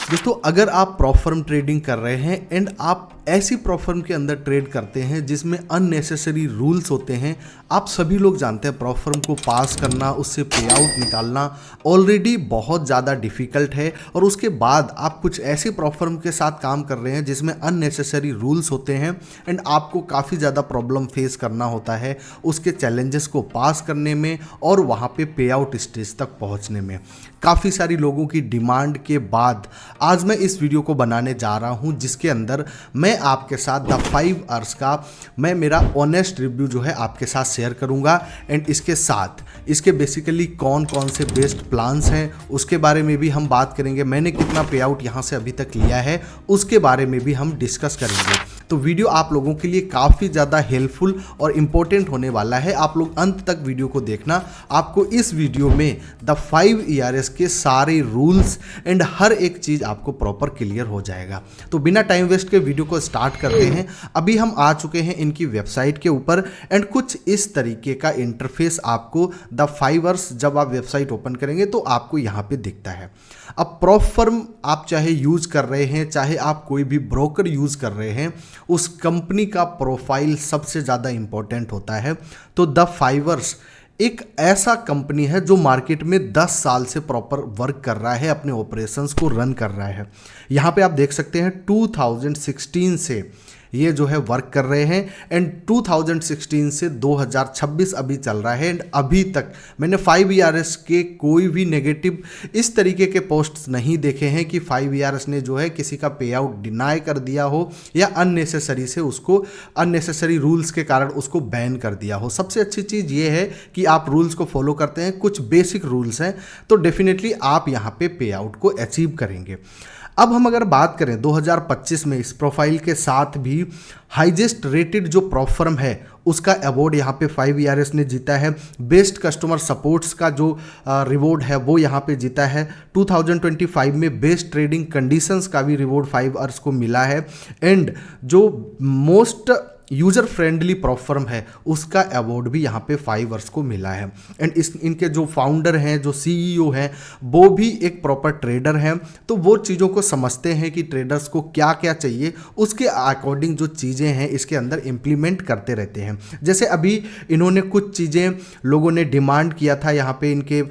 दोस्तों, अगर आप प्रॉप फर्म ट्रेडिंग कर रहे हैं एंड आप ऐसी प्रॉप फर्म के अंदर ट्रेड करते हैं जिसमें अननेसेसरी रूल्स होते हैं, आप सभी लोग जानते हैं प्रॉप फर्म को पास करना, उससे पे आउट निकालना ऑलरेडी बहुत ज़्यादा डिफिकल्ट है। और उसके बाद आप कुछ ऐसी प्रॉप फर्म के साथ काम कर रहे हैं जिसमें अननेसेसरी रूल्स होते हैं एंड आपको काफ़ी ज़्यादा प्रॉब्लम फेस करना होता है उसके चैलेंजेस को पास करने में और वहाँ पे पे आउट स्टेज तक पहुँचने में। काफ़ी सारी लोगों की डिमांड के बाद आज मैं इस वीडियो को बनाने जा रहा हूं जिसके अंदर मैं आपके साथ द 5 आवर्स का मैं मेरा ऑनेस्ट रिव्यू जो है आपके साथ शेयर करूंगा एंड इसके साथ इसके बेसिकली कौन कौन से बेस्ट प्लान्स हैं उसके बारे में भी हम बात करेंगे। मैंने कितना पे आउट यहाँ से अभी तक लिया है उसके बारे में भी हम डिस्कस करेंगे। तो वीडियो आप लोगों के लिए काफ़ी ज़्यादा हेल्पफुल और इम्पोर्टेंट होने वाला है। आप लोग अंत तक वीडियो को देखना। आपको इस वीडियो में द 5 ERS के सारे रूल्स एंड हर एक चीज़ आपको प्रॉपर क्लियर हो जाएगा। तो बिना टाइम वेस्ट के वीडियो को स्टार्ट करते हैं। अभी हम आ चुके हैं इनकी वेबसाइट के ऊपर एंड कुछ इस तरीके का इंटरफेस आपको द 5 आवर्स जब आप वेबसाइट ओपन करेंगे तो आपको यहाँ पे दिखता है। अब प्रॉप फर्म आप चाहे यूज़ कर रहे हैं, चाहे आप कोई भी ब्रोकर यूज़ कर रहे हैं, उस कंपनी का प्रोफाइल सबसे ज़्यादा इंपॉर्टेंट होता है। तो द 5 आवर्स एक ऐसा कंपनी है जो मार्केट में 10 साल से प्रॉपर वर्क कर रहा है, अपने ऑपरेशंस को रन कर रहा है। यहाँ पे आप देख सकते हैं 2016 से ये जो है वर्क कर रहे हैं एंड 2016 से 2026 अभी चल रहा है एंड अभी तक मैंने 5 ERS के कोई भी नेगेटिव इस तरीके के पोस्ट्स नहीं देखे हैं कि 5 ERS ने जो है किसी का पे आउट डिनाई कर दिया हो या अननेसेसरी से उसको अननेसेसरी रूल्स के कारण उसको बैन कर दिया हो। सबसे अच्छी चीज़ ये है कि आप रूल्स को फॉलो करते हैं, कुछ बेसिक रूल्स हैं तो डेफिनेटली आप यहाँ पे आउट को अचीव करेंगे। अब हम अगर बात करें 2025 में इस प्रोफाइल के साथ भी हाईएस्ट रेटेड जो प्रॉप फर्म है उसका अवार्ड यहाँ पे 5 ERS ने जीता है। बेस्ट कस्टमर सपोर्ट्स का जो रिवॉर्ड है वो यहाँ पे जीता है। 2025 में बेस्ट ट्रेडिंग कंडीशंस का भी रिवॉर्ड 5 आवर्स को मिला है एंड जो most user friendly prop firm है उसका अवार्ड भी यहाँ पे 5 आवर्स को मिला है। एंड इनके जो फाउंडर हैं, जो CEO हैं, वो भी एक प्रॉपर ट्रेडर हैं, तो वो चीज़ों को समझते हैं कि ट्रेडर्स को क्या क्या चाहिए, उसके अकॉर्डिंग जो चीज़ें हैं इसके अंदर इम्प्लीमेंट करते रहते हैं। जैसे अभी इन्होंने कुछ चीज़ें लोगों ने डिमांड किया था यहाँ पे इनके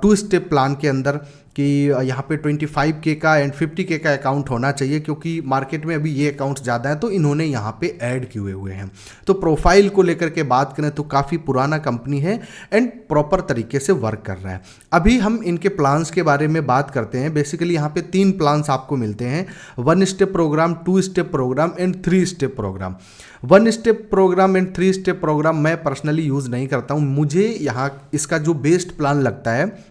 2 स्टेप प्लान के अंदर कि यहाँ पे 25K का एंड 50K का अकाउंट होना चाहिए क्योंकि मार्केट में अभी ये अकाउंट ज़्यादा है तो इन्होंने यहाँ पे ऐड किए हुए हैं। तो प्रोफाइल को लेकर के बात करें तो काफ़ी पुराना कंपनी है एंड प्रॉपर तरीके से वर्क कर रहा है। अभी हम इनके प्लान्स के बारे में बात करते हैं। बेसिकली यहाँ पे 3 प्लान्स आपको मिलते हैं, 1 step program, 2 step program and 3 step program. 1 step program and 3 step program मैं पर्सनली यूज़ नहीं करता हूँ। मुझे यहाँ इसका जो बेस्ट प्लान लगता है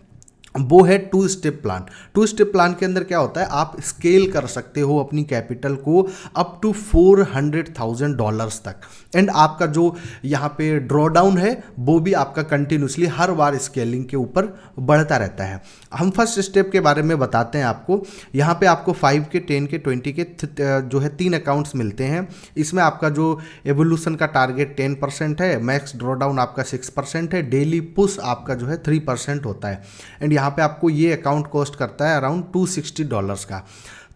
वो है 2 स्टेप प्लान। 2 स्टेप प्लान के अंदर क्या होता है, आप स्केल कर सकते हो अपनी कैपिटल को अप टू $400,000 तक एंड आपका जो यहाँ पे ड्रॉ डाउन है वो भी आपका कंटिन्यूसली हर बार स्केलिंग के ऊपर बढ़ता रहता है। हम फर्स्ट स्टेप के बारे में बताते हैं आपको। यहाँ पे आपको 5 के 10 के 20 के जो है 3 अकाउंट्स मिलते हैं। इसमें आपका जो एवोल्यूशन का टारगेट 10% है, मैक्स ड्रॉ डाउन आपका 6% है, डेली पुश आपका जो है 3% होता है एंड यहाँ पे आपको ये अकाउंट कॉस्ट करता है अराउंड $260 का।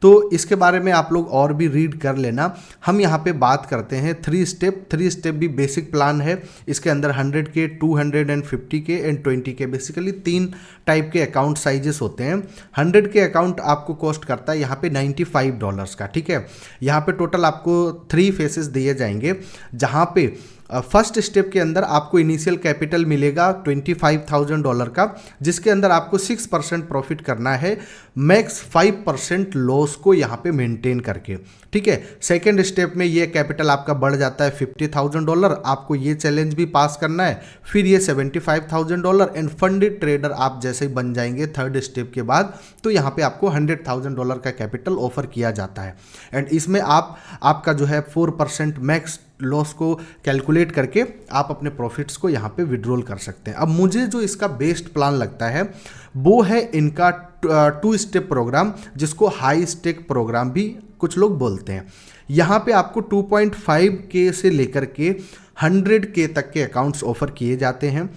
तो इसके बारे में आप लोग और भी रीड कर लेना। हम यहाँ पे बात करते हैं 3 स्टेप भी बेसिक प्लान है। इसके अंदर 100K, 250K and 20K basically 3 type के अकाउंट साइजेस होते हैं। 100K अकाउंट आपको कॉस्ट करता है यहाँ पे $95 का, ठीक है। यहाँ पे टोटल आपको 3 फेसेस दिए जाएंगे जहाँ पे फर्स्ट स्टेप के अंदर आपको इनिशियल कैपिटल मिलेगा $25,000 का, जिसके अंदर आपको 6% प्रॉफिट करना है, मैक्स 5% लॉस को यहाँ पे मेंटेन करके, ठीक है। सेकेंड स्टेप में ये कैपिटल आपका बढ़ जाता है $50,000, आपको ये चैलेंज भी पास करना है, फिर ये $75,000 एंड फंडेड ट्रेडर आप जैसे ही बन जाएंगे थर्ड स्टेप के बाद तो यहाँ पे आपको $100,000 का कैपिटल ऑफर किया जाता है एंड इसमें आपका जो है 4% मैक्स लॉस को कैलकुलेट करके आप अपने प्रॉफिट्स को यहाँ पे विड्रॉल कर सकते हैं। अब मुझे जो इसका बेस्ट प्लान लगता है वो है इनका 2 स्टेप प्रोग्राम, जिसको हाई स्टेक प्रोग्राम भी कुछ लोग बोलते हैं। यहाँ पे आपको 2.5K से लेकर के 100K तक के अकाउंट्स ऑफर किए जाते हैं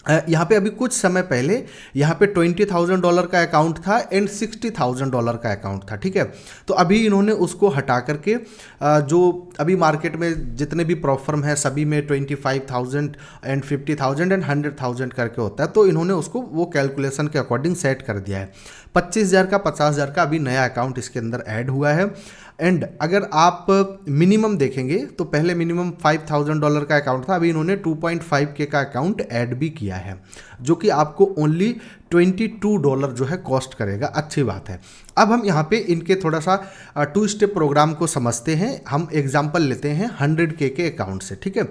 यहाँ पे अभी कुछ समय पहले यहाँ पे $20,000 का अकाउंट था एंड $60,000 का अकाउंट था, ठीक है। तो अभी इन्होंने उसको हटा करके जो अभी मार्केट में जितने भी प्रॉफर्म है सभी में 25,000 एंड 50,000 एंड 100,000 करके होता है, तो इन्होंने उसको वो कैलकुलेशन के अकॉर्डिंग सेट कर दिया है। 25,000 का 50,000 का अभी नया अकाउंट इसके अंदर ऐड हुआ है। एंड अगर आप मिनिमम देखेंगे तो पहले मिनिमम $5,000 का अकाउंट था, अभी इन्होंने 2.5K का अकाउंट ऐड भी किया है, जो कि आपको ओनली $22 जो है कॉस्ट करेगा। अच्छी बात है। अब हम यहाँ पे इनके थोड़ा सा 2 स्टेप प्रोग्राम को समझते हैं। हम एग्जांपल लेते हैं 100K के अकाउंट से, ठीक है।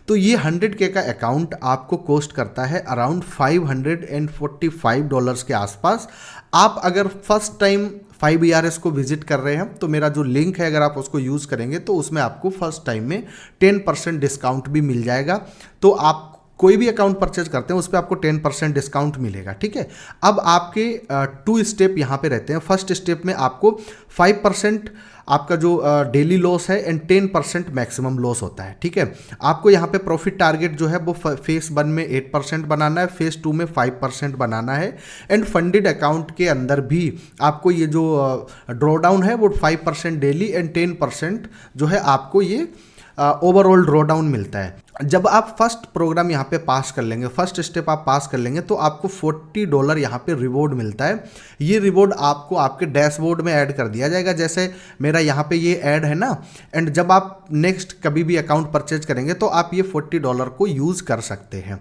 तो ये 100K का अकाउंट आपको कॉस्ट करता है अराउंड $545 के आसपास। आप अगर फर्स्ट टाइम 5ERS को विजिट कर रहे हैं तो मेरा जो लिंक है अगर आप उसको यूज़ करेंगे तो उसमें आपको फर्स्ट टाइम में 10% डिस्काउंट भी मिल जाएगा। तो आप कोई भी अकाउंट परचेज करते हैं उस पर आपको 10% डिस्काउंट मिलेगा, ठीक है। अब आपके 2 स्टेप यहाँ पे रहते हैं। फर्स्ट स्टेप में आपको 5% आपका जो डेली लॉस है एंड 10% मैक्सिमम लॉस होता है, ठीक है। आपको यहाँ पे प्रॉफिट टारगेट जो है वो फेज 1 में 8% बनाना है, फेज 2 में 5% बनाना है। एंड फंडेड अकाउंट के अंदर भी आपको ये जो ड्रॉडाउन है वो 5% डेली एंड 10% जो है आपको ये ओवरऑल ड्रॉडाउन मिलता है। जब आप फर्स्ट प्रोग्राम यहाँ पे पास कर लेंगे, फर्स्ट स्टेप आप पास कर लेंगे तो आपको $40 यहाँ पे रिवॉर्ड मिलता है। ये रिवॉर्ड आपको आपके डैशबोर्ड में ऐड कर दिया जाएगा, जैसे मेरा यहाँ पे ये ऐड है ना। एंड जब आप नेक्स्ट कभी भी अकाउंट परचेज करेंगे तो आप ये $40 को यूज़ कर सकते हैं,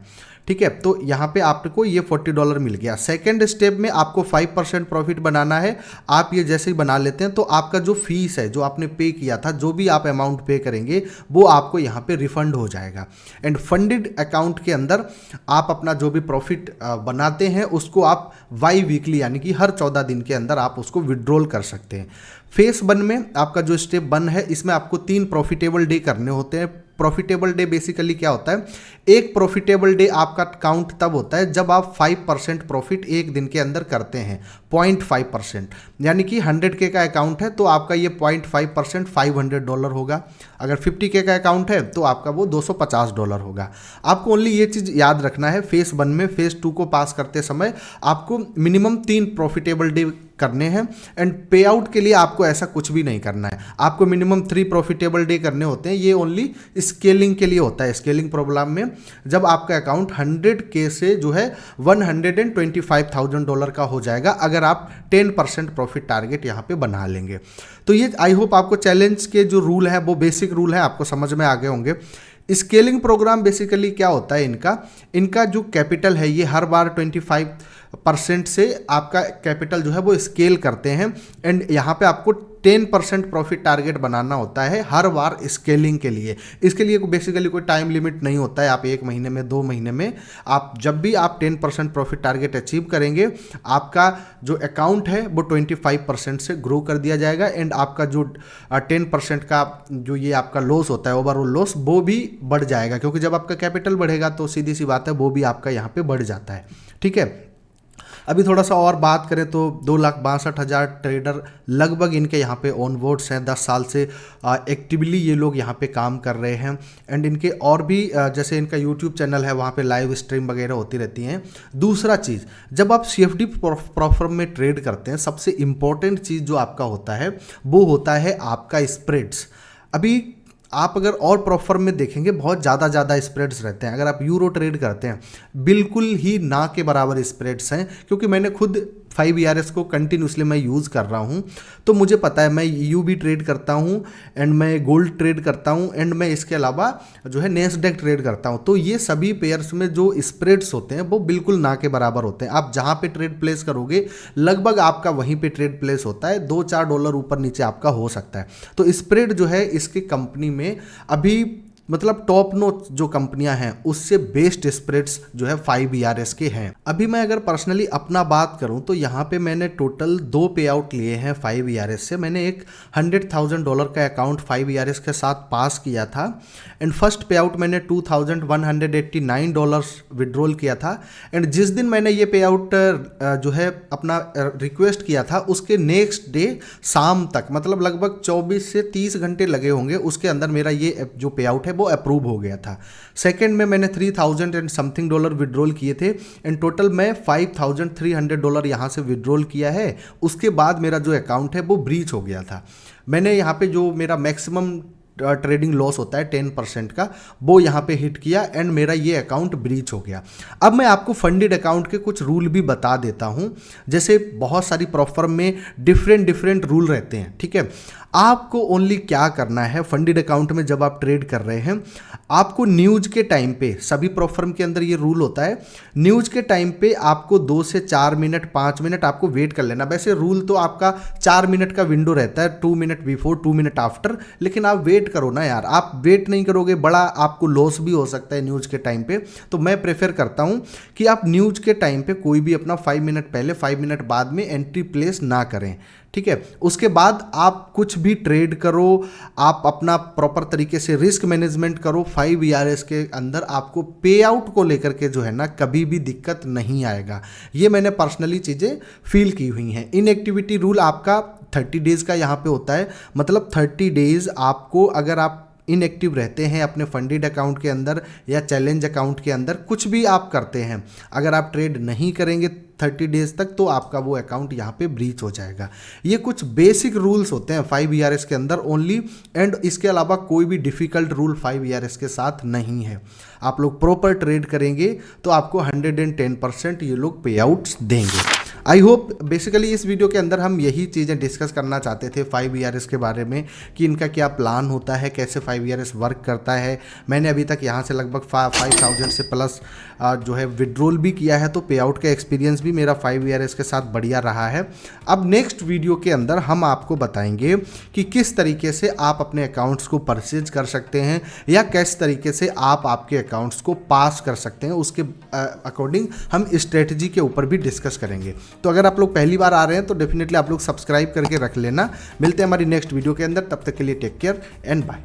ठीक है। तो यहाँ पे आपको ये $40 मिल गया। सेकेंड स्टेप में आपको 5% प्रॉफिट बनाना है। आप ये जैसे ही बना लेते हैं तो आपका जो फीस है जो आपने पे किया था, जो भी आप अमाउंट पे करेंगे वो आपको यहाँ पे रिफंड हो जाएगा। एंड फंडेड अकाउंट के अंदर आप अपना जो भी प्रॉफिट बनाते हैं उसको आप वाई वीकली यानी कि हर 14 दिन के अंदर आप उसको विड्रॉल कर सकते हैं। फेस 1 में आपका जो स्टेप 1 है इसमें आपको 3 प्रॉफिटेबल डे करने होते हैं। प्रॉफिटेबल डे बेसिकली क्या होता है, एक प्रॉफिटेबल डे आपका काउंट तब होता है जब आप 5% प्रॉफिट एक दिन के अंदर करते हैं, 0.5%। यानी कि 100K का अकाउंट है तो आपका ये 0.5% $500 होगा। अगर 50K का अकाउंट है तो आपका वो $250 होगा। आपको ओनली ये चीज़ याद रखना है, फेस 1 में फेस 2 को पास करते समय आपको मिनिमम 3 प्रॉफिटेबल डे करने हैं। एंड पे आउट के लिए आपको ऐसा कुछ भी नहीं करना है, आपको मिनिमम 3 प्रॉफिटेबल डे करने होते हैं। ये ओनली स्केलिंग के लिए होता है। स्केलिंग प्रोग्राम में जब आपका अकाउंट 100K से जो है $125,000 का हो जाएगा अगर आप 10% प्रॉफिट टारगेट यहाँ पे बना लेंगे। तो ये आई होप आपको चैलेंज के जो रूल है वो बेसिक रूल है आपको समझ में आ गए होंगे। स्केलिंग प्रोग्राम बेसिकली क्या होता है, इनका जो कैपिटल है ये हर बार 25% से आपका कैपिटल जो है वो स्केल करते हैं। एंड यहाँ पे आपको 10% प्रॉफिट टारगेट बनाना होता है हर बार स्केलिंग के लिए। इसके लिए बेसिकली कोई टाइम लिमिट नहीं होता है, आप 1 महीने में 2 महीने में आप जब भी आप 10% प्रॉफिट टारगेट अचीव करेंगे आपका जो अकाउंट है वो 25% से ग्रो कर दिया जाएगा। एंड आपका जो 10% का जो ये आपका लॉस होता है ओवरऑल लॉस वो भी बढ़ जाएगा, क्योंकि जब आपका कैपिटल बढ़ेगा तो सीधी सी बात है वो भी आपका यहाँ पे बढ़ जाता है, ठीक है। अभी थोड़ा सा और बात करें तो 2,62,000 ट्रेडर लगभग इनके यहाँ पे ऑन बोर्ड्स हैं। 10 साल से एक्टिवली ये लोग यहाँ पे काम कर रहे हैं। एंड इनके और भी जैसे इनका यूट्यूब चैनल है वहाँ पे लाइव स्ट्रीम वगैरह होती रहती हैं। दूसरा चीज़, जब आप CFD प्रोफर्म में ट्रेड करते हैं सबसे इम्पॉर्टेंट चीज़ जो आपका होता है वो होता है आपका स्प्रेड्स। अभी आप अगर और प्रोफर्म में देखेंगे बहुत ज़्यादा स्प्रेड्स रहते हैं। अगर आप यूरो ट्रेड करते हैं बिल्कुल ही ना के बराबर स्प्रेड्स हैं, क्योंकि मैंने खुद 5ERS को कंटिन्यूसली मैं यूज़ कर रहा हूँ तो मुझे पता है। मैं EU भी ट्रेड करता हूँ एंड मैं गोल्ड ट्रेड करता हूँ एंड मैं इसके अलावा जो है नेस्डेक ट्रेड करता हूँ। तो ये सभी पेयर्स में जो स्प्रेड्स होते हैं वो बिल्कुल ना के बराबर होते हैं। आप जहाँ पे ट्रेड प्लेस करोगे लगभग आपका वहीं पे ट्रेड प्लेस होता है, $2-4 ऊपर नीचे आपका हो सकता है। तो स्प्रेड जो है इसकी कंपनी में अभी मतलब टॉप नोच जो कंपनियां हैं उससे बेस्ट स्प्रेड्स जो है 5ERS के हैं। अभी मैं अगर पर्सनली अपना बात करूं तो यहाँ पे मैंने टोटल 2 पे आउट लिए हैं 5ERS से। मैंने एक $100,000 का अकाउंट 5ERS के साथ पास किया था एंड फर्स्ट पे आउट मैंने $2,189 विड्रॉल किया था। एंड जिस दिन मैंने ये पे आउट जो है अपना रिक्वेस्ट किया था उसके नेक्स्ट डे शाम तक मतलब लगभग 24 से 30 घंटे लगे होंगे, उसके अंदर मेरा ये जो पे आउट है वो अप्रूव हो गया था। सेकंड में मैंने $3,000 एंड समथिंग डॉलर विड्रॉल किए थे, इन टोटल मैं $5,300 यहाँ से विड्रॉल किया है। उसके बाद मेरा जो अकाउंट है वो ब्रीच हो गया था। मैंने यहाँ पे जो मेरा मैक्सिमम ट्रेडिंग लॉस होता है 10% का, वो यहाँ पे हिट किया एंड मेरा ये अकाउंट ब्रीच हो गया। अब मैं आपको फंडेड अकाउंट के कुछ रूल भी बता देता हूँ। जैसे बहुत सारी प्रॉप फर्म में डिफरेंट रूल रहते हैं, ठीक है। आपको ओनली क्या करना है, फंडेड अकाउंट में जब आप ट्रेड कर रहे हैं, आपको न्यूज के टाइम पे, सभी प्रॉप फर्म के अंदर ये रूल होता है, न्यूज के टाइम पे आपको 2 से 4 मिनट 5 मिनट आपको वेट कर लेना। वैसे रूल तो आपका 4 मिनट का विंडो रहता है, 2 मिनट बिफोर 2 मिनट आफ्टर, लेकिन आप वेट करो ना यार। आप वेट नहीं करोगे, बड़ा आपको लॉस भी हो सकता है न्यूज के टाइम पे। तो मैं प्रेफर करता हूं कि आप न्यूज के टाइम पे कोई भी अपना 5 मिनट पहले 5 मिनट बाद में एंट्री प्लेस ना करें, ठीक है। उसके बाद आप कुछ भी ट्रेड करो, आप अपना प्रॉपर तरीके से रिस्क मैनेजमेंट करो। 5 ERS के अंदर आपको पे आउट को लेकर के जो है ना कभी भी दिक्कत नहीं आएगा। ये मैंने पर्सनली चीज़ें फील की हुई हैं। इनएक्टिविटी रूल आपका 30 डेज़ का यहाँ पे होता है, मतलब 30 डेज़ आपको, अगर आप इनएक्टिव रहते हैं अपने फंडेड अकाउंट के अंदर या चैलेंज अकाउंट के अंदर, कुछ भी आप करते हैं, अगर आप ट्रेड नहीं करेंगे 30 डेज तक, तो आपका वो अकाउंट यहाँ पे ब्रीच हो जाएगा। ये कुछ बेसिक रूल्स होते हैं 5 ERS के अंदर ओनली, एंड इसके अलावा कोई भी डिफ़िकल्ट रूल 5 ERS के साथ नहीं है। आप लोग प्रॉपर ट्रेड करेंगे तो आपको 110% ये लोग पे आउट्स देंगे। आई होप बेसिकली इस वीडियो के अंदर हम यही चीज़ें डिस्कस करना चाहते थे 5 ERS के बारे में, कि इनका क्या प्लान होता है, कैसे 5 ERS वर्क करता है। मैंने अभी तक यहाँ से लगभग 5,000 से प्लस जो है विड्रॉल भी किया है, तो पे आउट का एक्सपीरियंस भी मेरा 5 ERS के साथ बढ़िया रहा है। अब नेक्स्ट वीडियो के अंदर हम आपको बताएंगे कि किस तरीके से आप अपने अकाउंट्स को परचेज कर सकते हैं या किस तरीके से आप आपके अकाउंट्स को पास कर सकते हैं। उसके अकॉर्डिंग हम स्ट्रेटजी के ऊपर भी डिस्कस करेंगे। तो अगर आप लोग पहली बार आ रहे हैं तो डेफिनेटली आप लोग सब्सक्राइब करके रख लेना। मिलते हैं हमारी नेक्स्ट वीडियो के अंदर, तब तक के लिए टेक केयर एंड बाय।